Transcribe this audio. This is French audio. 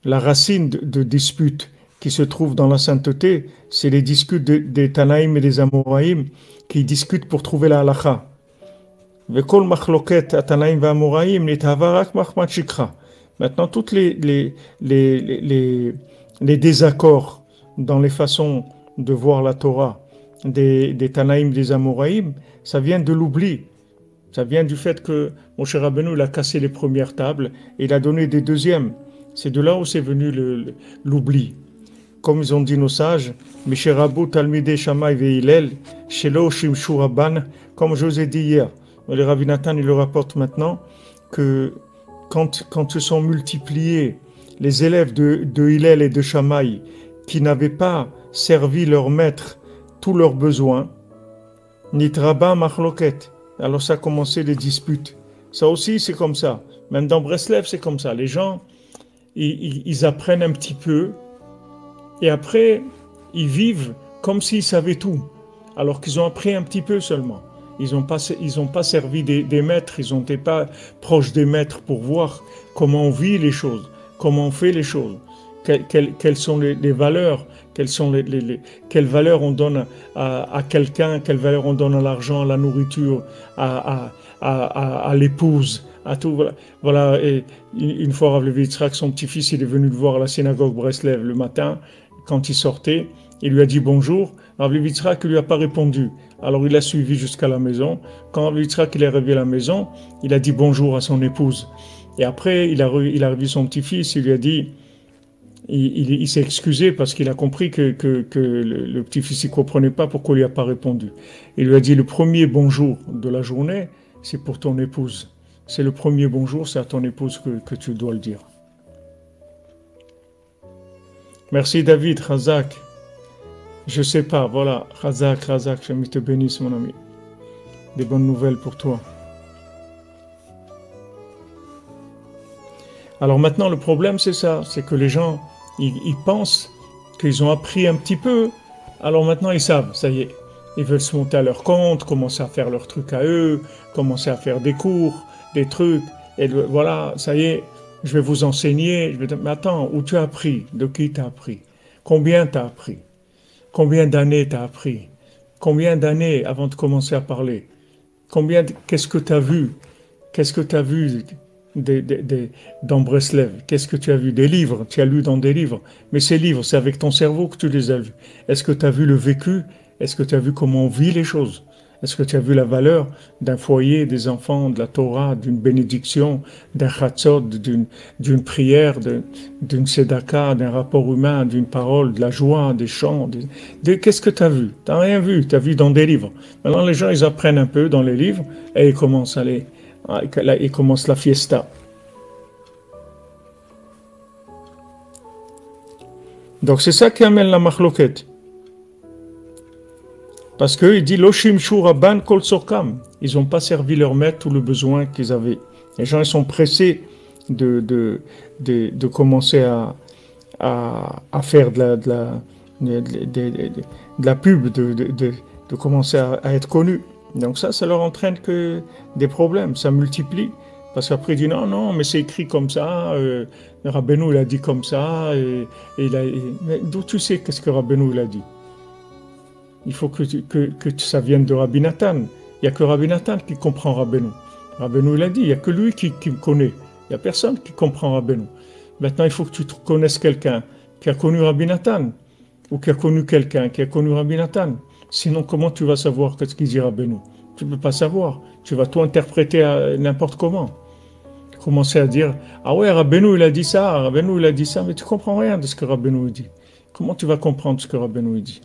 la racine de disputes qui se trouve dans la sainteté, c'est les disputes des Tanaïm et des Amoraïm qui discutent pour trouver la halakha. Vekol machloket atanaïm v'amoraïm nitava rak machmat shikra. Maintenant, toutes les désaccords dans les façons de voir la Torah des Tanaïm, des Amoraïm, ça vient de l'oubli. Ça vient du fait que Moshe Rabbeinu il a cassé les premières tables et il a donné des deuxièmes. C'est de là où c'est venu l'oubli. Comme ils ont dit nos sages, Moshe Rabbeinu Talmidei Shammai ve'Hillel, Shelo Shimshu Rabban, comme je vous ai dit hier. Le Rabbi Nathan il le rapporte maintenant que quand se sont multipliés les élèves de Hillel et de Shammai qui n'avaient pas servi leur maître tous leurs besoins, Nitraba Machloket, alors ça a commencé les disputes. Ça aussi c'est comme ça. Même dans Breslev c'est comme ça. Les gens, ils apprennent un petit peu et après ils vivent comme s'ils savaient tout, alors qu'ils ont appris un petit peu seulement. Ils n'ont pas servi des maîtres, ils n'étaient pas proches des maîtres pour voir comment on vit les choses, comment on fait les choses, quelles sont les valeurs, quelles valeurs on donne à quelqu'un, quelles valeurs on donne à l'argent, à la nourriture, à l'épouse, à tout. Voilà. Et une fois, Rav Levi Yitzhak, son petit-fils, il est venu le voir à la synagogue Breslev le matin, quand il sortait, il lui a dit bonjour. Rav Levi Yitzhak ne lui a pas répondu. Alors il a suivi jusqu'à la maison. Quand Rav Yitzhak est arrivé à la maison, il a dit bonjour à son épouse. Et après, il a revu son petit-fils, il lui a dit, il s'est excusé parce qu'il a compris que le petit-fils ne comprenait pas pourquoi il lui a pas répondu. Il lui a dit, le premier bonjour de la journée, c'est pour ton épouse. C'est le premier bonjour, c'est à ton épouse que tu dois le dire. Merci David, Razak. Je sais pas, voilà, Razak, je te bénisse mon ami. Des bonnes nouvelles pour toi. Alors maintenant, le problème c'est ça, c'est que les gens, ils pensent qu'ils ont appris un petit peu, alors maintenant ils savent, ça y est. Ils veulent se monter à leur compte, commencer à faire leurs trucs à eux, commencer à faire des cours, des trucs, et voilà, ça y est, je vais vous enseigner. Mais attends, où tu as appris? De qui tu as appris? Combien tu as appris? Combien d'années tu as appris? Combien d'années avant de commencer à parler? Qu'est-ce que tu as vu? Qu'est-ce que tu as vu dans Breslev? Qu'est-ce que tu as vu? Des livres, tu as lu dans des livres. Mais ces livres, c'est avec ton cerveau que tu les as vus. Est-ce que tu as vu le vécu? Est-ce que tu as vu comment on vit les choses? Est-ce que tu as vu la valeur d'un foyer, des enfants, de la Torah, d'une bénédiction, d'un chatzot, d'une prière, d'une tzedaka, d'un rapport humain, d'une parole, de la joie, des chants? Qu'est-ce que tu as vu? Tu n'as rien vu, tu as vu dans des livres. Maintenant, les gens, ils apprennent un peu dans les livres et ils commencent ils commencent la fiesta. Donc, c'est ça qui amène la machloket. Parce qu'il dit Loshim Shuraban Kol Sokam. Ils n'ont pas servi leur maître tout le besoin qu'ils avaient. Les gens ils sont pressés de commencer à faire de la pub, de commencer à être connus. Donc ça leur entraîne que des problèmes, ça multiplie. Parce qu'après il dit non, mais c'est écrit comme ça, Rabbeinu il a dit comme ça, mais d'où tu sais qu'est-ce que Rabbeinu il a dit? Il faut que ça vienne de Rabbi Nathan. Il n'y a que Rabbi Nathan qui comprend Rabbeinu. Rabbeinu l'a dit, il n'y a que lui qui me connaît. Il n'y a personne qui comprend Rabbeinu. Maintenant, il faut que tu connaisses quelqu'un qui a connu Rabbi Nathan ou qui a connu quelqu'un qui a connu Rabbi Nathan. Sinon, comment tu vas savoir ce qu'il dit Rabbeinu? Tu ne peux pas savoir. Tu vas tout interpréter n'importe comment. Commencer à dire, ah ouais, Rabbeinu il a dit ça, mais tu ne comprends rien de ce que Rabbeinu dit. Comment tu vas comprendre ce que Rabbeinu dit?